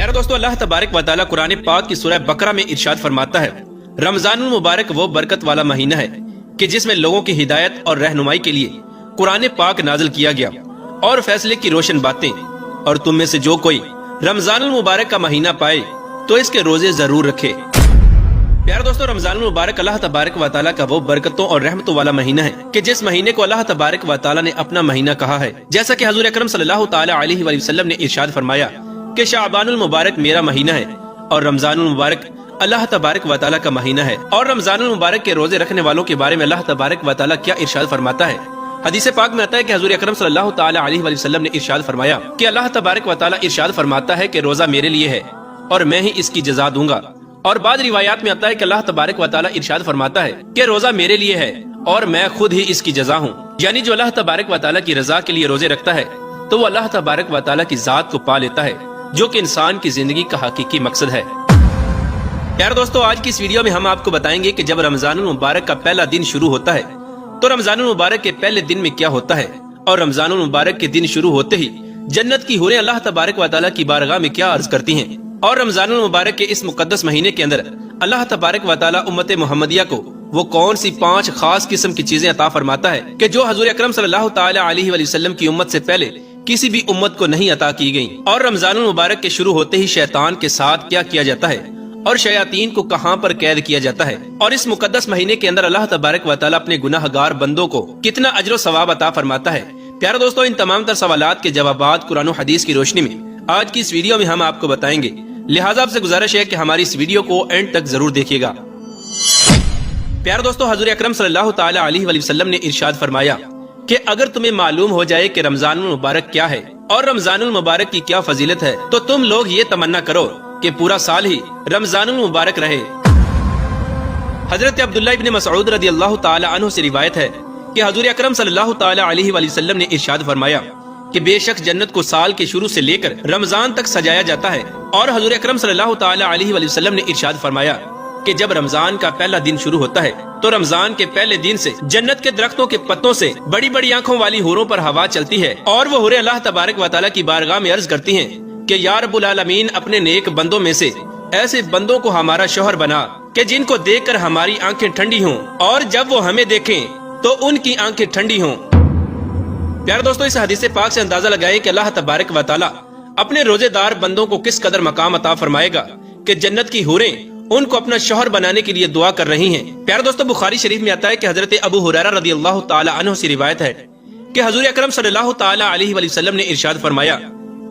प्यारे दोस्तों, अल्लाह तबारक व तआला कुरान पाक की सूरह बकरा में इरशाद फरमाता है, रमजानुल मुबारक वो बरकत वाला महीना है कि जिसमें लोगों की हिदायत और रहनुमाई के लिए कुरान पाक नाजिल किया गया और फैसले की रोशन बातें। और तुम में से जो कोई रमजानुल मुबारक का महीना पाए तो इसके रोजे जरूर रखे। प्यारे दोस्तों, रमजानुल मुबारक अल्लाह तबारक व तआला का वो बरकतों और रहमतों वाला महीना है कि जिस महीने को अल्लाह तबारक व तआला ने अपना महीना कहा है। जैसा कि हजूर अकरम सल्लल्लाहु तआला अलैहि वसल्लम ने इरशाद फरमाया कि शाबानुल मुबारक मेरा महीना है और रमजानुल मुबारक अल्लाह तबारक व तआला का महीना है। और रमजानुल मुबारक के रोजे रखने वालों के बारे में अल्लाह तबारक व तआला क्या इरशाद फरमाता है। हदीस पाक में आता है कि हजूर अकरम सल्लल्लाहु तआला अलैहि वसल्लम ने इरशाद फरमाया कि अल्लाह तबारक व तआला इरशाद फरमाता है कि रोजा मेरे लिए है और मैं ही इसकी जज़ा दूंगा। और बाद रिवायात में आता है कि अल्लाह तबारक व तआला इरशाद फरमाता है कि रोजा मेरे लिए है और मैं खुद ही इसकी जज़ा हूँ। यानी जो अल्लाह तबारक व तआला की रजा के लिए रोजे रखता है तो वो अल्लाह तबारक व तआला की जात को पा लेता है, जो कि इंसान की जिंदगी का हकीकी मकसद है। यार दोस्तों, आज की इस वीडियो में हम आपको बताएंगे कि जब रमजानुल मुबारक का पहला दिन शुरू होता है तो रमजानुल मुबारक के पहले दिन में क्या होता है, और रमजानुल मुबारक के दिन शुरू होते ही जन्नत की हूरें अल्लाह तबारक व तआला की बारगाह में क्या अर्ज करती हैं। और रमजानुल मुबारक के इस मुकद्दस महीने के अंदर अल्लाह तबारक व तआला उम्मत मुहम्मदिया को वो कौन सी 5 खास किस्म की चीजें अता फरमाता है कि जो हजूर अकरम सल्लल्लाहु तआला अलैहि वसल्लम की उम्मत से पहले किसी भी उम्मत को नहीं अता की गई। और रमजानुल मुबारक के शुरू होते ही शैतान के साथ क्या किया जाता है और शयातीन को कहां पर कैद किया जाता है, और इस मुकद्दस महीने के अंदर अल्लाह तबारक व तआला अपने गुनाहगार बंदों को कितना अजर सवाब अता फरमाता है। प्यारे दोस्तों, इन तमाम तर सवालात के जवाबात कुरान और हदीस की रोशनी में आज की इस वीडियो में हम आपको बताएंगे। लिहाजा आपसे गुजारिश है कि हमारी इस वीडियो को एंड तक जरूर देखिएगा। प्यारे दोस्तों, हजूर अकरम सल्लल्लाहु तआला अलैहि वसल्लम ने इरशाद फरमाया कि अगर तुम्हें मालूम हो जाए कि रमजानुल मुबारक क्या है और रमजानुल मुबारक की क्या फजीलत है तो तुम लोग ये तमन्ना करो कि पूरा साल ही रमजानुल मुबारक रहे। हजरत अब्दुल्ला इब्न मसऊद रदियल्लाहु तआला अन्हु से रिवायत है कि हजूर अकरम सल्लल्लाहु तआला अलैहि वसल्लम ने इरशाद फरमाया कि बेशक जन्नत को साल के शुरू से लेकर रमजान तक सजाया जाता है। और हजूर अकरम सल्लल्लाहु तआला अलैहि वसल्लम ने इरशाद फरमाया कि जब रमजान का पहला दिन शुरू होता है तो रमजान के पहले दिन से जन्नत के दरख्तों के पत्तों से बड़ी बड़ी आंखों वाली हूरों पर हवा चलती है और वो हूरें अल्लाह तबारक व तआला की बारगाह में अर्ज करती हैं कि या रब्बुल आलमीन, अपने नेक बंदों में से ऐसे बंदों को हमारा शौहर बना कि जिनको देखकर हमारी आंखें ठंडी हों और जब वो हमें देखें तो उनकी आंखें ठंडी हों। प्यारे दोस्तों, इस हदीस पाक से अंदाजा लगाए कि अल्लाह तबारक व तआला अपने रोजेदार बंदों को किस कदर मकाम अता फरमाएगा कि जन्नत की हूरें उनको अपना शौहर बनाने के लिए दुआ कर रही हैं। प्यारे दोस्तों, बुखारी शरीफ में आता है कि हजरत अबू हुरैरा रदियल्लाहु तआला अन्हु से रिवायत है कि हजूर अकरम सल्लल्लाहु तआला अलैहि वसल्लम ने इरशाद फरमाया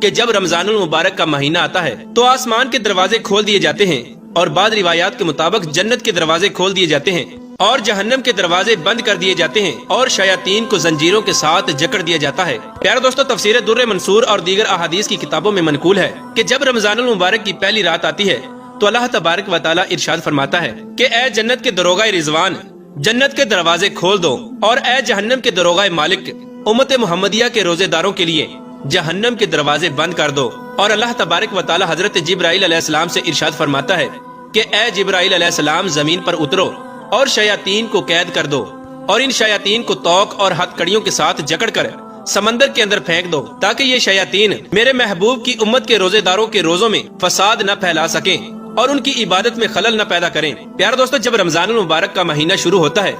कि जब रमजानुल मुबारक का महीना आता है तो आसमान के दरवाजे खोल दिए जाते हैं और बाद रिवायात के मुताबिक जन्नत के दरवाजे खोल दिए जाते हैं और जहन्नम के दरवाजे बंद कर दिए जाते हैं और शयातीन को जंजीरों के साथ जकड़ दिया जाता है। प्यारे दोस्तों, तफसीर दुर्र मंसूर और दीगर अहादीस की किताबों में मनकूल है कि जब रमजानुल मुबारक की पहली रात आती है तो अल्लाह तबारक व तआला इरशाद फरमाता है कि ए जन्नत के दरोगा रिजवान, जन्नत के दरवाजे खोल दो, और ए जहन्नम के दरोगा मालिक, उम्मत मुहम्मदिया के रोजेदारों के लिए जहन्नम के दरवाजे बंद कर दो। और अल्लाह तबारक व तआला हजरत जिब्राइल अलैहिस्सलाम से इरशाद फरमाता है कि ए जिब्राइल अलैहिस्सलाम, जमीन पर उतरो और शयातीन को कैद कर दो और इन शयातीन को तोक और हथकड़ियों के साथ जकड़ कर समंदर के अंदर फेंक दो ताकि ये शयातीन मेरे महबूब की उम्मत के रोजेदारों के रोजों में फसाद न फैला सकें और उनकी इबादत में खलल न पैदा करें। प्यारे दोस्तों, जब रमजानुल मुबारक का महीना शुरू होता है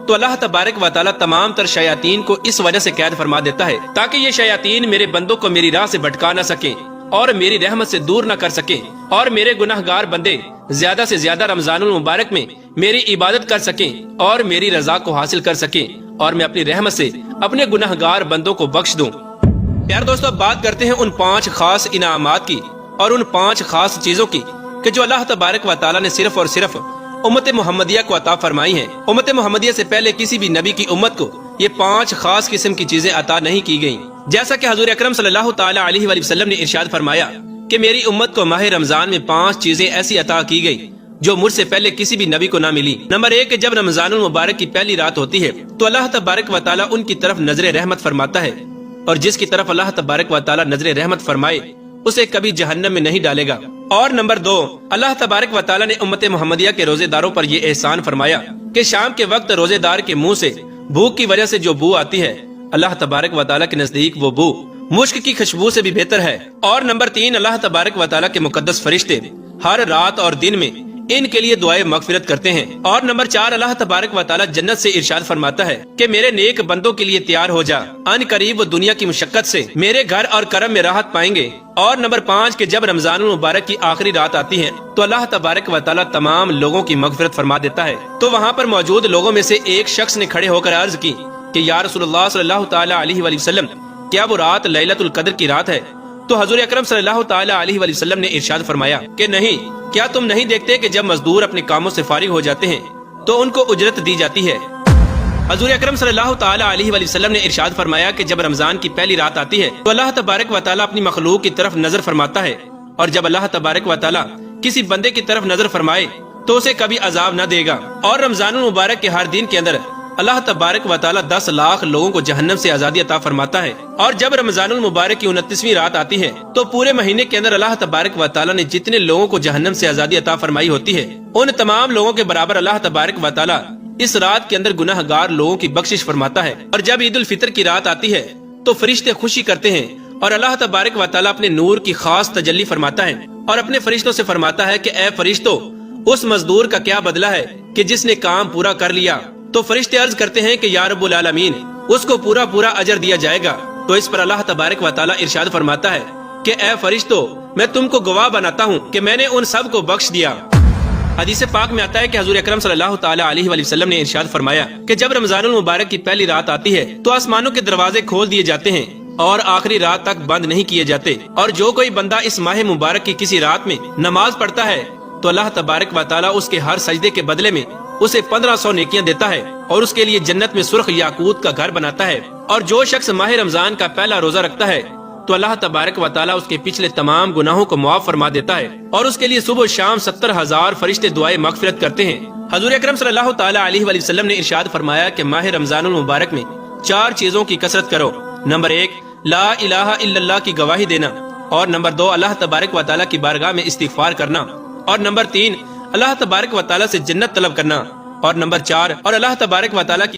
तो अल्लाह तबारक व तआला तमाम तर शयातीन को इस वजह से कैद फरमा देता है ताकि ये शयातीन मेरे बंदों को मेरी राह से भटका न सकें और मेरी रहमत से दूर न कर सकें और मेरे गुनाहगार बंदे ज्यादा से ज्यादा रमजानुल मुबारक में मेरी इबादत कर सकें और मेरी रजा को हासिल कर सकें और मैं अपनी रहमत से अपने गुनाहगार बंदों को बख्श दूं। प्यारे दोस्तों, अब बात करते हैं उन 5 खास इनामात की और उन 5 खास चीजों की कि जो अल्लाह तबारक व तआला ने सिर्फ और सिर्फ उम्मत मुहम्मदिया को अता फरमाई है। उम्मत मुहम्मदिया से पहले किसी भी नबी की उम्मत को ये 5 खास किस्म की चीजें अता नहीं की गयी। जैसा कि हजूर अकरम सल्लल्लाहु तआला अलैहि वसल्लम ने इरशाद फरमाया कि मेरी उम्मत को माह रमजान में 5 चीजें ऐसी अता की गई जो मुझसे पहले किसी भी नबी को ना मिली। नंबर 1, जब रमजानुल मुबारक की पहली रात होती है तो अल्लाह तबारक व तआला उनकी तरफ नजर रहमत फरमाता है और जिसकी तरफ अल्लाह तबारक व तआला नजर रहमत फरमाए उसे कभी जहन्नम में नहीं डालेगा। और नंबर 2, अल्लाह तबारक व तआला ने उम्मत मुहम्मदिया के रोजेदारों पर ये एहसान फरमाया कि शाम के वक्त रोजेदार के मुंह से भूख की वजह से जो बू आती है, अल्लाह तबारक व तआला के नजदीक वो बू मुश्क की खुशबू से भी बेहतर है। और नंबर 3, अल्लाह तबारक व तआला के मुकद्दस फरिश्ते हर रात और दिन में इनके लिए दुआए मगफिरत करते हैं। और नंबर 4, अल्लाह तबारक व तआला जन्नत से इरशाद फरमाता है कि मेरे नेक बंदों के लिए तैयार हो जा, अन करीब वो दुनिया की मुशक्कत से मेरे घर और करम में राहत पाएंगे। और नंबर 5 कि जब रमजान मुबारक की आखिरी रात आती है तो अल्लाह तबारक व तआला तमाम लोगों की मगफिरत फरमा देता है। तो वहाँ पर मौजूद लोगों में से एक शख्स ने खड़े होकर अर्ज की कि या रसूलुल्लाह सल्लल्लाहु तआला अलैहि वसल्लम, क्या वो रात लैलतुल कद्र की रात है? तो हजूर अकरम सल्लल्लाहु तआला अलैहि वसल्लम ने इरशाद फरमाया कि नहीं, क्या तुम नहीं देखते कि जब मजदूर अपने कामों से फारिग हो जाते हैं तो उनको उजरत दी जाती है। हजूर अकरम सल्लल्लाहु तआला अलैहि वसल्लम ने इरशाद फरमाया कि जब रमजान की पहली रात आती है तो अल्लाह तबारक व तआला अपनी मखलूक की तरफ नजर फरमाता है, और जब अल्लाह तबारक व तआला किसी बंदे की तरफ नजर फरमाए तो उसे कभी अजाब न देगा। और रमजान मुबारक के हर दिन के अंदर अल्लाह तबारक व तआला 10 लाख लोगों को जहन्नम से आजादी अता फरमाता है। और जब रमजानुल मुबारक की 29वीं रात आती है तो पूरे महीने के अंदर अल्लाह तबारक व तआला ने जितने लोगों को जहन्नम से आजादी अता फरमाई होती है, उन तमाम लोगों के बराबर अल्लाह तबारक व तआला इस रात के अंदर गुनाहगार लोगों की बख्शिश फरमाता है। और जब ईद उल फितर की रात आती है तो फरिश्ते खुशी करते हैं और अल्लाह तबारक व तआला अपने नूर की खास तजल्ली फरमाता है और अपने फरिश्तों से फरमाता है कि ए फरिश्तों, उस मजदूर का क्या बदला है कि जिसने काम पूरा कर लिया? तो फरिश्ते अर्ज करते हैं कि या रब्बुल आलमीन, उसको पूरा पूरा अजर दिया जाएगा। तो इस पर अल्लाह तबारक व तआला इरशाद फरमाता है कि ए फरिश्तों, मैं तुमको गवाह बनाता हूँ कि मैंने उन सब को बख्श दिया। हदीस पाक में आता है कि हजूर अकरम सल्लल्लाहु तआला अलैहि वसल्लम ने इरशाद फरमाया कि जब रमजानुल मुबारक की पहली रात आती है तो आसमानों के दरवाजे खोल दिए जाते हैं और आखिरी रात तक बंद नहीं किए जाते। और जो कोई बंदा इस माह मुबारक की किसी रात में नमाज पढ़ता है तो अल्लाह तबारक व तआला उसके हर सजदे के बदले में उसे 1500 नेकियां देता है और उसके लिए जन्नत में सुर्ख याकूत का घर बनाता है। और जो शख्स माह रमजान का पहला रोजा रखता है तो अल्लाह तबारक व तआला उसके पिछले तमाम गुनाहों को मुआफ फरमा देता है और उसके लिए सुबह शाम 70,000 फरिश्ते दुआए मगफिरत करते हैं। हजूर अकरम सल्लल्लाहु तआला अलैहि वसल्लम ने इरशाद फरमाया कि माह रमजानुल मुबारक में 4 चीजों की कसरत करो। नंबर 1, ला इलाहा इल्लल्लाह की गवाही देना। और नंबर 2, अल्लाह तबारक व तआला की बारगाह में इस्तिगफार करना। और नंबर 3, अल्लाह तबारक व तआला से जन्नत तलब करना। और नंबर 4, और अल्लाह तबारक व तआला की